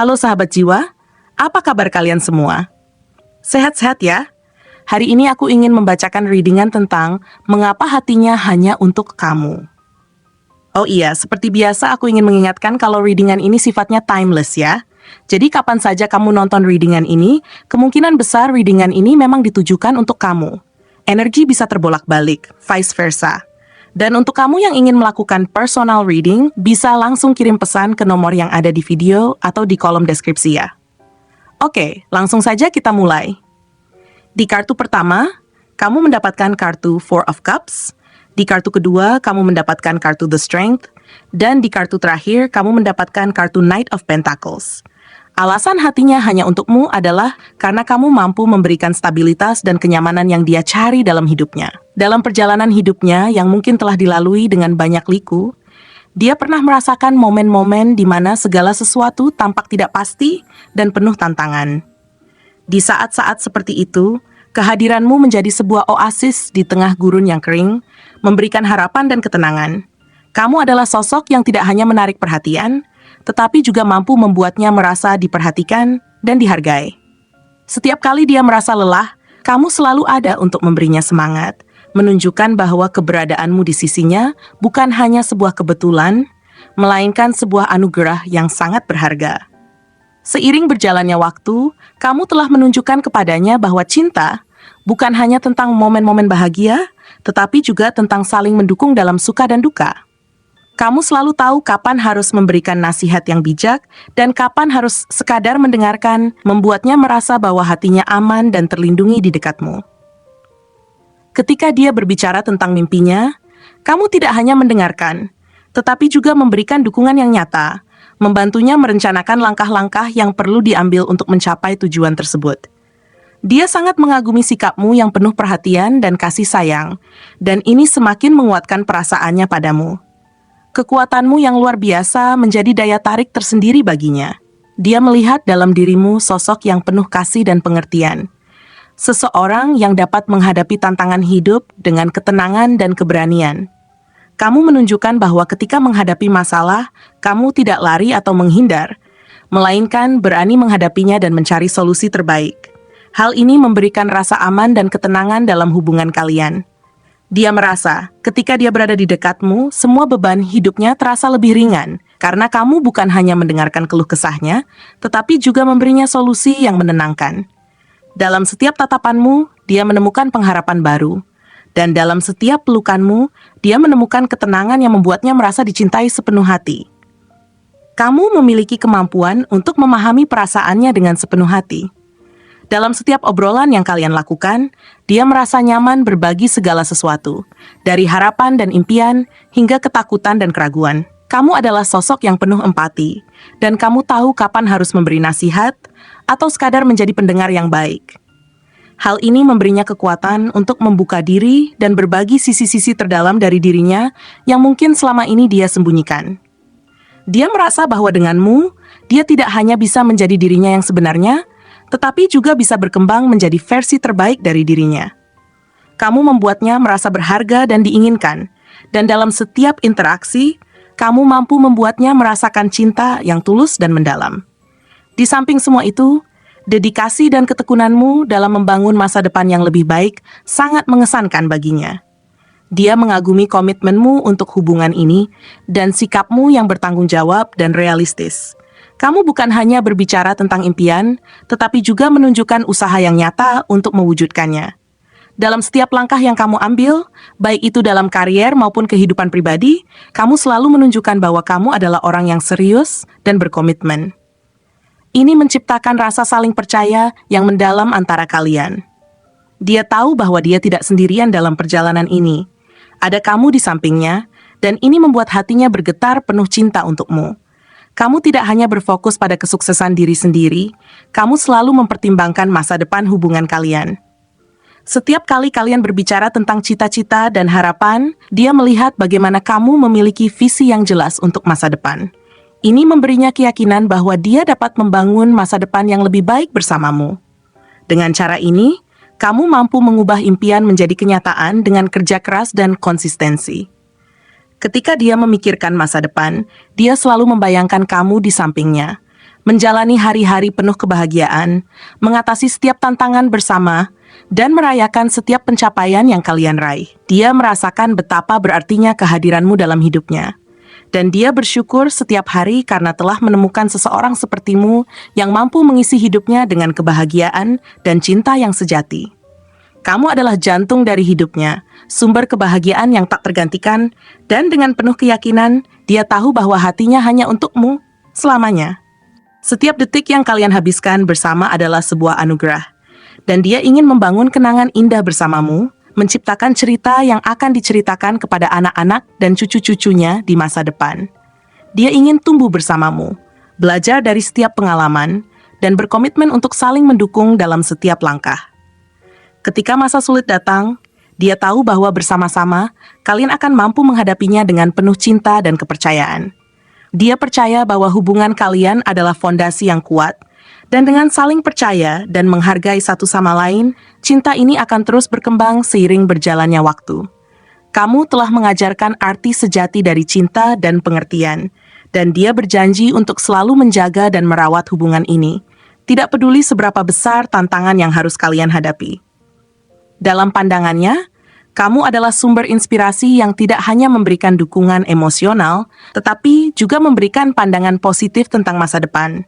Halo sahabat jiwa, apa kabar kalian semua? Sehat-sehat ya? Hari ini aku ingin membacakan readingan tentang mengapa hatinya hanya untuk kamu. Oh iya, seperti biasa aku ingin mengingatkan kalau readingan ini sifatnya timeless ya. Jadi kapan saja kamu nonton readingan ini, kemungkinan besar readingan ini memang ditujukan untuk kamu. Energi bisa terbolak-balik, vice versa. Dan untuk kamu yang ingin melakukan personal reading, bisa langsung kirim pesan ke nomor yang ada di video atau di kolom deskripsi ya. Oke, langsung saja kita mulai. Di kartu pertama, kamu mendapatkan kartu Four of Cups. Di kartu kedua, kamu mendapatkan kartu The Strength. Dan di kartu terakhir, kamu mendapatkan kartu Knight of Pentacles. Alasan hatinya hanya untukmu adalah karena kamu mampu memberikan stabilitas dan kenyamanan yang dia cari dalam hidupnya. Dalam perjalanan hidupnya yang mungkin telah dilalui dengan banyak liku, dia pernah merasakan momen-momen di mana segala sesuatu tampak tidak pasti dan penuh tantangan. Di saat-saat seperti itu, kehadiranmu menjadi sebuah oasis di tengah gurun yang kering, memberikan harapan dan ketenangan. Kamu adalah sosok yang tidak hanya menarik perhatian, tetapi juga mampu membuatnya merasa diperhatikan dan dihargai. Setiap kali dia merasa lelah, kamu selalu ada untuk memberinya semangat, menunjukkan bahwa keberadaanmu di sisinya bukan hanya sebuah kebetulan, melainkan sebuah anugerah yang sangat berharga. Seiring berjalannya waktu, kamu telah menunjukkan kepadanya bahwa cinta bukan hanya tentang momen-momen bahagia, tetapi juga tentang saling mendukung dalam suka dan duka. Kamu selalu tahu kapan harus memberikan nasihat yang bijak dan kapan harus sekadar mendengarkan, membuatnya merasa bahwa hatinya aman dan terlindungi di dekatmu. Ketika dia berbicara tentang mimpinya, kamu tidak hanya mendengarkan, tetapi juga memberikan dukungan yang nyata, membantunya merencanakan langkah-langkah yang perlu diambil untuk mencapai tujuan tersebut. Dia sangat mengagumi sikapmu yang penuh perhatian dan kasih sayang, dan ini semakin menguatkan perasaannya padamu. Kekuatanmu yang luar biasa menjadi daya tarik tersendiri baginya. Dia melihat dalam dirimu sosok yang penuh kasih dan pengertian. Seseorang yang dapat menghadapi tantangan hidup dengan ketenangan dan keberanian. Kamu menunjukkan bahwa ketika menghadapi masalah, kamu tidak lari atau menghindar, melainkan berani menghadapinya dan mencari solusi terbaik. Hal ini memberikan rasa aman dan ketenangan dalam hubungan kalian. Dia merasa, ketika dia berada di dekatmu, semua beban hidupnya terasa lebih ringan, karena kamu bukan hanya mendengarkan keluh kesahnya, tetapi juga memberinya solusi yang menenangkan. Dalam setiap tatapanmu, dia menemukan pengharapan baru. Dan dalam setiap pelukanmu, dia menemukan ketenangan yang membuatnya merasa dicintai sepenuh hati. Kamu memiliki kemampuan untuk memahami perasaannya dengan sepenuh hati. Dalam setiap obrolan yang kalian lakukan, dia merasa nyaman berbagi segala sesuatu, dari harapan dan impian hingga ketakutan dan keraguan. Kamu adalah sosok yang penuh empati, dan kamu tahu kapan harus memberi nasihat atau sekadar menjadi pendengar yang baik. Hal ini memberinya kekuatan untuk membuka diri dan berbagi sisi-sisi terdalam dari dirinya yang mungkin selama ini dia sembunyikan. Dia merasa bahwa denganmu, dia tidak hanya bisa menjadi dirinya yang sebenarnya, tetapi juga bisa berkembang menjadi versi terbaik dari dirinya. Kamu membuatnya merasa berharga dan diinginkan, dan dalam setiap interaksi, kamu mampu membuatnya merasakan cinta yang tulus dan mendalam. Di samping semua itu, dedikasi dan ketekunanmu dalam membangun masa depan yang lebih baik sangat mengesankan baginya. Dia mengagumi komitmenmu untuk hubungan ini dan sikapmu yang bertanggung jawab dan realistis. Kamu bukan hanya berbicara tentang impian, tetapi juga menunjukkan usaha yang nyata untuk mewujudkannya. Dalam setiap langkah yang kamu ambil, baik itu dalam karier maupun kehidupan pribadi, kamu selalu menunjukkan bahwa kamu adalah orang yang serius dan berkomitmen. Ini menciptakan rasa saling percaya yang mendalam antara kalian. Dia tahu bahwa dia tidak sendirian dalam perjalanan ini. Ada kamu di sampingnya, dan ini membuat hatinya bergetar penuh cinta untukmu. Kamu tidak hanya berfokus pada kesuksesan diri sendiri, kamu selalu mempertimbangkan masa depan hubungan kalian. Setiap kali kalian berbicara tentang cita-cita dan harapan, dia melihat bagaimana kamu memiliki visi yang jelas untuk masa depan. Ini memberinya keyakinan bahwa dia dapat membangun masa depan yang lebih baik bersamamu. Dengan cara ini, kamu mampu mengubah impian menjadi kenyataan dengan kerja keras dan konsistensi. Ketika dia memikirkan masa depan, dia selalu membayangkan kamu di sampingnya, menjalani hari-hari penuh kebahagiaan, mengatasi setiap tantangan bersama, dan merayakan setiap pencapaian yang kalian raih. Dia merasakan betapa berartinya kehadiranmu dalam hidupnya. Dan dia bersyukur setiap hari karena telah menemukan seseorang sepertimu yang mampu mengisi hidupnya dengan kebahagiaan dan cinta yang sejati. Kamu adalah jantung dari hidupnya, sumber kebahagiaan yang tak tergantikan, dan dengan penuh keyakinan, dia tahu bahwa hatinya hanya untukmu selamanya. Setiap detik yang kalian habiskan bersama adalah sebuah anugerah, dan dia ingin membangun kenangan indah bersamamu, menciptakan cerita yang akan diceritakan kepada anak-anak dan cucu-cucunya di masa depan. Dia ingin tumbuh bersamamu, belajar dari setiap pengalaman, dan berkomitmen untuk saling mendukung dalam setiap langkah. Ketika masa sulit datang, dia tahu bahwa bersama-sama, kalian akan mampu menghadapinya dengan penuh cinta dan kepercayaan. Dia percaya bahwa hubungan kalian adalah fondasi yang kuat, dan dengan saling percaya dan menghargai satu sama lain, cinta ini akan terus berkembang seiring berjalannya waktu. Kamu telah mengajarkan arti sejati dari cinta dan pengertian, dan dia berjanji untuk selalu menjaga dan merawat hubungan ini, tidak peduli seberapa besar tantangan yang harus kalian hadapi. Dalam pandangannya, kamu adalah sumber inspirasi yang tidak hanya memberikan dukungan emosional, tetapi juga memberikan pandangan positif tentang masa depan.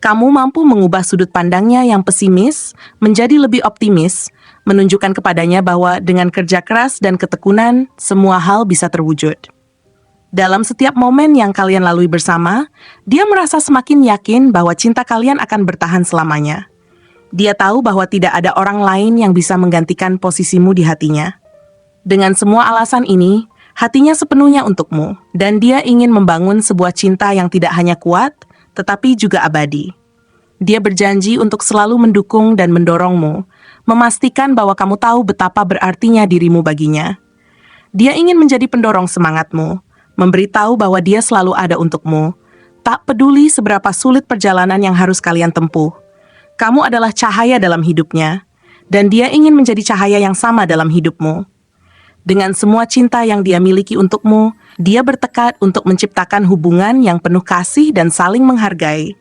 Kamu mampu mengubah sudut pandangnya yang pesimis menjadi lebih optimis, menunjukkan kepadanya bahwa dengan kerja keras dan ketekunan, semua hal bisa terwujud. Dalam setiap momen yang kalian lalui bersama, dia merasa semakin yakin bahwa cinta kalian akan bertahan selamanya. Dia tahu bahwa tidak ada orang lain yang bisa menggantikan posisimu di hatinya. Dengan semua alasan ini, hatinya sepenuhnya untukmu, dan dia ingin membangun sebuah cinta yang tidak hanya kuat, tetapi juga abadi. Dia berjanji untuk selalu mendukung dan mendorongmu, memastikan bahwa kamu tahu betapa berartinya dirimu baginya. Dia ingin menjadi pendorong semangatmu, memberitahu bahwa dia selalu ada untukmu, tak peduli seberapa sulit perjalanan yang harus kalian tempuh. Kamu adalah cahaya dalam hidupnya, dan dia ingin menjadi cahaya yang sama dalam hidupmu. Dengan semua cinta yang dia miliki untukmu, dia bertekad untuk menciptakan hubungan yang penuh kasih dan saling menghargai,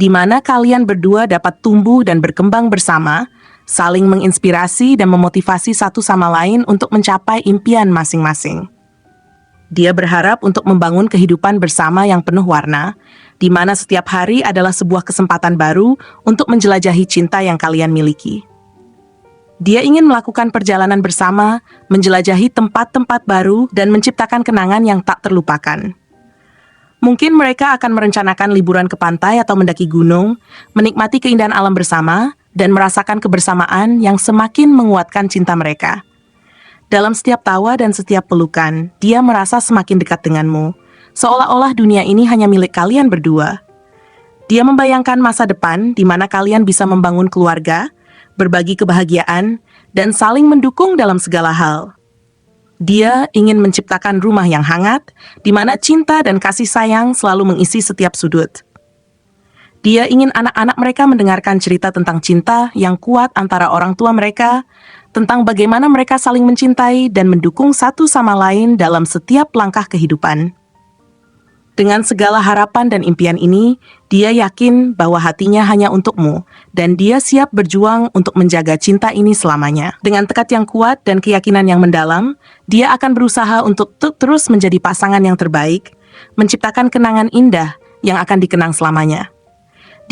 di mana kalian berdua dapat tumbuh dan berkembang bersama, saling menginspirasi dan memotivasi satu sama lain untuk mencapai impian masing-masing. Dia berharap untuk membangun kehidupan bersama yang penuh warna, di mana setiap hari adalah sebuah kesempatan baru untuk menjelajahi cinta yang kalian miliki. Dia ingin melakukan perjalanan bersama, menjelajahi tempat-tempat baru, dan menciptakan kenangan yang tak terlupakan. Mungkin mereka akan merencanakan liburan ke pantai atau mendaki gunung, menikmati keindahan alam bersama, dan merasakan kebersamaan yang semakin menguatkan cinta mereka. Dalam setiap tawa dan setiap pelukan, dia merasa semakin dekat denganmu, seolah-olah dunia ini hanya milik kalian berdua. Dia membayangkan masa depan di mana kalian bisa membangun keluarga, berbagi kebahagiaan, dan saling mendukung dalam segala hal. Dia ingin menciptakan rumah yang hangat, di mana cinta dan kasih sayang selalu mengisi setiap sudut. Dia ingin anak-anak mereka mendengarkan cerita tentang cinta yang kuat antara orang tua mereka, tentang bagaimana mereka saling mencintai dan mendukung satu sama lain dalam setiap langkah kehidupan. Dengan segala harapan dan impian ini, dia yakin bahwa hatinya hanya untukmu, dan dia siap berjuang untuk menjaga cinta ini selamanya. Dengan tekad yang kuat dan keyakinan yang mendalam, dia akan berusaha untuk terus menjadi pasangan yang terbaik, menciptakan kenangan indah yang akan dikenang selamanya.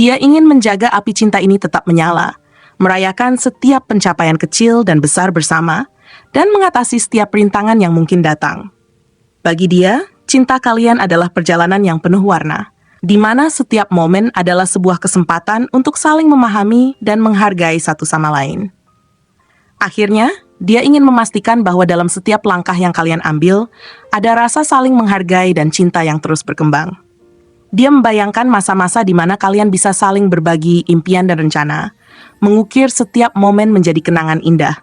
Dia ingin menjaga api cinta ini tetap menyala, merayakan setiap pencapaian kecil dan besar bersama, dan mengatasi setiap rintangan yang mungkin datang. Bagi dia, cinta kalian adalah perjalanan yang penuh warna, di mana setiap momen adalah sebuah kesempatan untuk saling memahami dan menghargai satu sama lain. Akhirnya, dia ingin memastikan bahwa dalam setiap langkah yang kalian ambil, ada rasa saling menghargai dan cinta yang terus berkembang. Dia membayangkan masa-masa di mana kalian bisa saling berbagi impian dan rencana, mengukir setiap momen menjadi kenangan indah.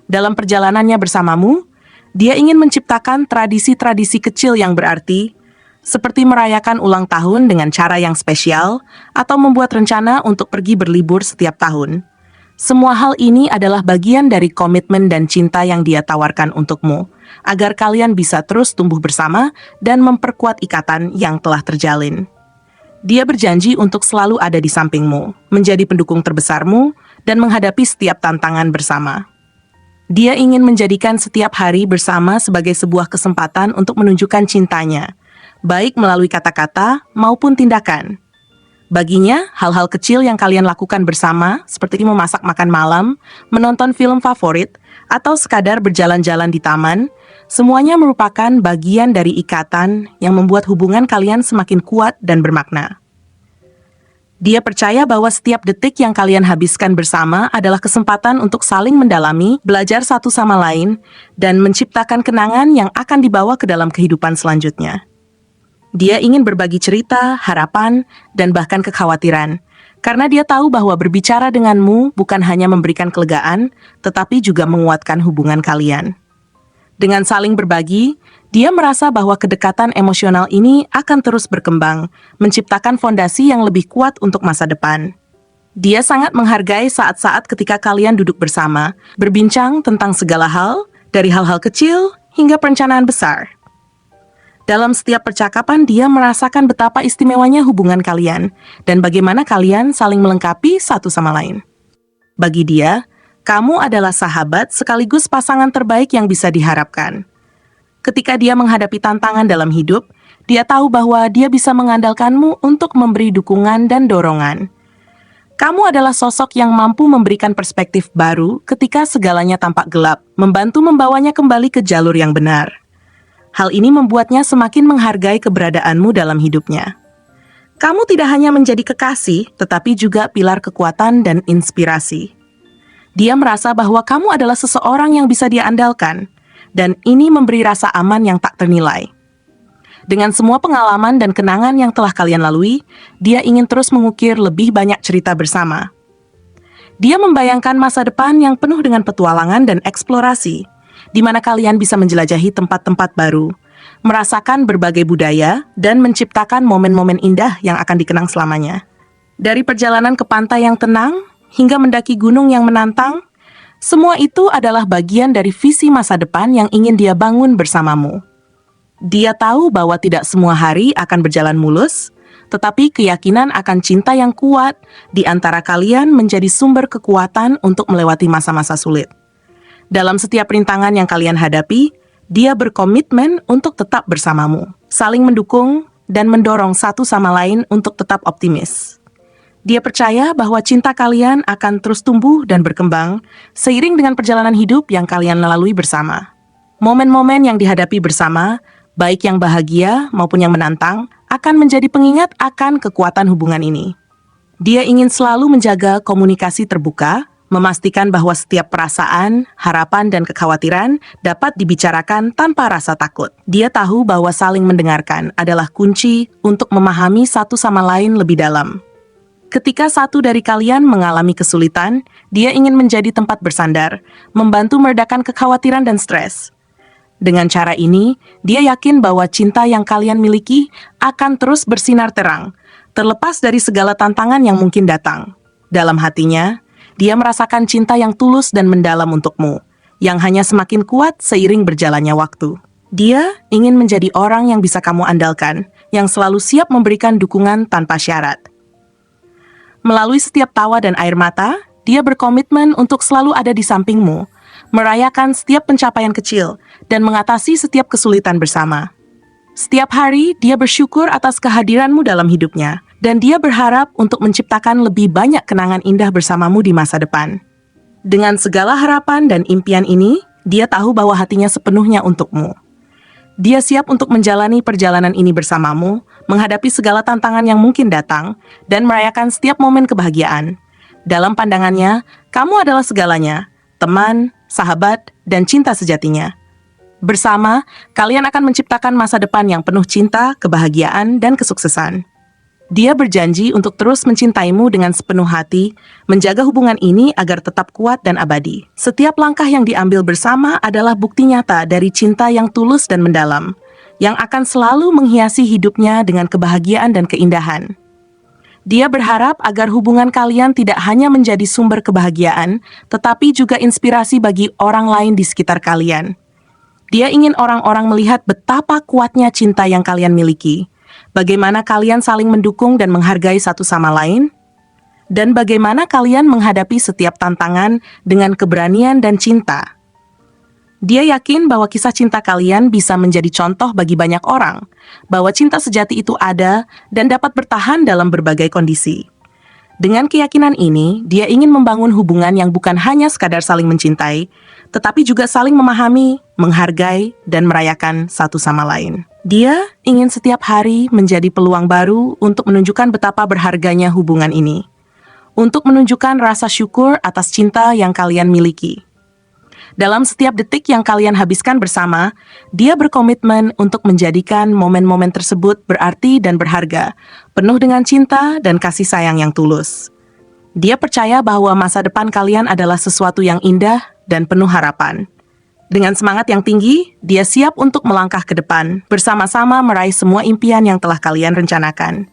Dalam perjalanannya bersamamu, dia ingin menciptakan tradisi-tradisi kecil yang berarti, seperti merayakan ulang tahun dengan cara yang spesial, atau membuat rencana untuk pergi berlibur setiap tahun. Semua hal ini adalah bagian dari komitmen dan cinta yang dia tawarkan untukmu, agar kalian bisa terus tumbuh bersama dan memperkuat ikatan yang telah terjalin. Dia berjanji untuk selalu ada di sampingmu, menjadi pendukung terbesarmu, dan menghadapi setiap tantangan bersama. Dia ingin menjadikan setiap hari bersama sebagai sebuah kesempatan untuk menunjukkan cintanya, baik melalui kata-kata maupun tindakan. Baginya, hal-hal kecil yang kalian lakukan bersama, seperti memasak makan malam, menonton film favorit, atau sekadar berjalan-jalan di taman, semuanya merupakan bagian dari ikatan yang membuat hubungan kalian semakin kuat dan bermakna. Dia percaya bahwa setiap detik yang kalian habiskan bersama adalah kesempatan untuk saling mendalami, belajar satu sama lain, dan menciptakan kenangan yang akan dibawa ke dalam kehidupan selanjutnya. Dia ingin berbagi cerita, harapan, dan bahkan kekhawatiran, karena dia tahu bahwa berbicara denganmu bukan hanya memberikan kelegaan, tetapi juga menguatkan hubungan kalian. Dengan saling berbagi, dia merasa bahwa kedekatan emosional ini akan terus berkembang, menciptakan fondasi yang lebih kuat untuk masa depan. Dia sangat menghargai saat-saat ketika kalian duduk bersama, berbincang tentang segala hal, dari hal-hal kecil hingga perencanaan besar. Dalam setiap percakapan, dia merasakan betapa istimewanya hubungan kalian, dan bagaimana kalian saling melengkapi satu sama lain. Bagi dia, kamu adalah sahabat sekaligus pasangan terbaik yang bisa diharapkan. Ketika dia menghadapi tantangan dalam hidup, dia tahu bahwa dia bisa mengandalkanmu untuk memberi dukungan dan dorongan. Kamu adalah sosok yang mampu memberikan perspektif baru ketika segalanya tampak gelap, membantu membawanya kembali ke jalur yang benar. Hal ini membuatnya semakin menghargai keberadaanmu dalam hidupnya. Kamu tidak hanya menjadi kekasih, tetapi juga pilar kekuatan dan inspirasi. Dia merasa bahwa kamu adalah seseorang yang bisa dia andalkan, dan ini memberi rasa aman yang tak ternilai. Dengan semua pengalaman dan kenangan yang telah kalian lalui, dia ingin terus mengukir lebih banyak cerita bersama. Dia membayangkan masa depan yang penuh dengan petualangan dan eksplorasi, di mana kalian bisa menjelajahi tempat-tempat baru, merasakan berbagai budaya, dan menciptakan momen-momen indah yang akan dikenang selamanya. Dari perjalanan ke pantai yang tenang, hingga mendaki gunung yang menantang, semua itu adalah bagian dari visi masa depan yang ingin dia bangun bersamamu. Dia tahu bahwa tidak semua hari akan berjalan mulus, tetapi keyakinan akan cinta yang kuat di antara kalian menjadi sumber kekuatan untuk melewati masa-masa sulit. Dalam setiap rintangan yang kalian hadapi, dia berkomitmen untuk tetap bersamamu, saling mendukung dan mendorong satu sama lain untuk tetap optimis. Dia percaya bahwa cinta kalian akan terus tumbuh dan berkembang seiring dengan perjalanan hidup yang kalian lalui bersama. Momen-momen yang dihadapi bersama, baik yang bahagia maupun yang menantang, akan menjadi pengingat akan kekuatan hubungan ini. Dia ingin selalu menjaga komunikasi terbuka, memastikan bahwa setiap perasaan, harapan, dan kekhawatiran dapat dibicarakan tanpa rasa takut. Dia tahu bahwa saling mendengarkan adalah kunci untuk memahami satu sama lain lebih dalam. Ketika satu dari kalian mengalami kesulitan, dia ingin menjadi tempat bersandar, membantu meredakan kekhawatiran dan stres. Dengan cara ini, dia yakin bahwa cinta yang kalian miliki akan terus bersinar terang, terlepas dari segala tantangan yang mungkin datang. Dalam hatinya, dia merasakan cinta yang tulus dan mendalam untukmu, yang hanya semakin kuat seiring berjalannya waktu. Dia ingin menjadi orang yang bisa kamu andalkan, yang selalu siap memberikan dukungan tanpa syarat. Melalui setiap tawa dan air mata, dia berkomitmen untuk selalu ada di sampingmu, merayakan setiap pencapaian kecil, dan mengatasi setiap kesulitan bersama. Setiap hari, dia bersyukur atas kehadiranmu dalam hidupnya, dan dia berharap untuk menciptakan lebih banyak kenangan indah bersamamu di masa depan. Dengan segala harapan dan impian ini, dia tahu bahwa hatinya sepenuhnya untukmu. Dia siap untuk menjalani perjalanan ini bersamamu, menghadapi segala tantangan yang mungkin datang, dan merayakan setiap momen kebahagiaan. Dalam pandangannya, kamu adalah segalanya, teman, sahabat, dan cinta sejatinya. Bersama, kalian akan menciptakan masa depan yang penuh cinta, kebahagiaan, dan kesuksesan. Dia berjanji untuk terus mencintaimu dengan sepenuh hati, menjaga hubungan ini agar tetap kuat dan abadi. Setiap langkah yang diambil bersama adalah bukti nyata dari cinta yang tulus dan mendalam, yang akan selalu menghiasi hidupnya dengan kebahagiaan dan keindahan. Dia berharap agar hubungan kalian tidak hanya menjadi sumber kebahagiaan, tetapi juga inspirasi bagi orang lain di sekitar kalian. Dia ingin orang-orang melihat betapa kuatnya cinta yang kalian miliki, bagaimana kalian saling mendukung dan menghargai satu sama lain, dan bagaimana kalian menghadapi setiap tantangan dengan keberanian dan cinta. Dia yakin bahwa kisah cinta kalian bisa menjadi contoh bagi banyak orang, bahwa cinta sejati itu ada dan dapat bertahan dalam berbagai kondisi. Dengan keyakinan ini, dia ingin membangun hubungan yang bukan hanya sekadar saling mencintai, tetapi juga saling memahami, menghargai, dan merayakan satu sama lain. Dia ingin setiap hari menjadi peluang baru untuk menunjukkan betapa berharganya hubungan ini, untuk menunjukkan rasa syukur atas cinta yang kalian miliki. Dalam setiap detik yang kalian habiskan bersama, dia berkomitmen untuk menjadikan momen-momen tersebut berarti dan berharga, penuh dengan cinta dan kasih sayang yang tulus. Dia percaya bahwa masa depan kalian adalah sesuatu yang indah dan penuh harapan. Dengan semangat yang tinggi, dia siap untuk melangkah ke depan, bersama-sama meraih semua impian yang telah kalian rencanakan.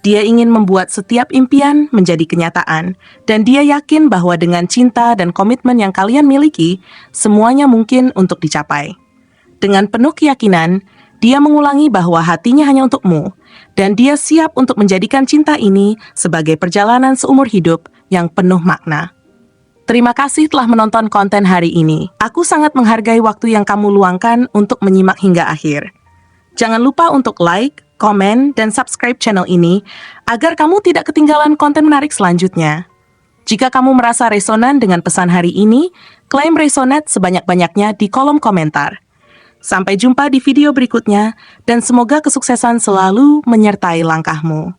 Dia ingin membuat setiap impian menjadi kenyataan, dan dia yakin bahwa dengan cinta dan komitmen yang kalian miliki, semuanya mungkin untuk dicapai. Dengan penuh keyakinan, dia mengulangi bahwa hatinya hanya untukmu, dan dia siap untuk menjadikan cinta ini sebagai perjalanan seumur hidup yang penuh makna. Terima kasih telah menonton konten hari ini. Aku sangat menghargai waktu yang kamu luangkan untuk menyimak hingga akhir. Jangan lupa untuk like, komen, dan subscribe channel ini agar kamu tidak ketinggalan konten menarik selanjutnya. Jika kamu merasa resonan dengan pesan hari ini, klaim Resonate sebanyak-banyaknya di kolom komentar. Sampai jumpa di video berikutnya, dan semoga kesuksesan selalu menyertai langkahmu.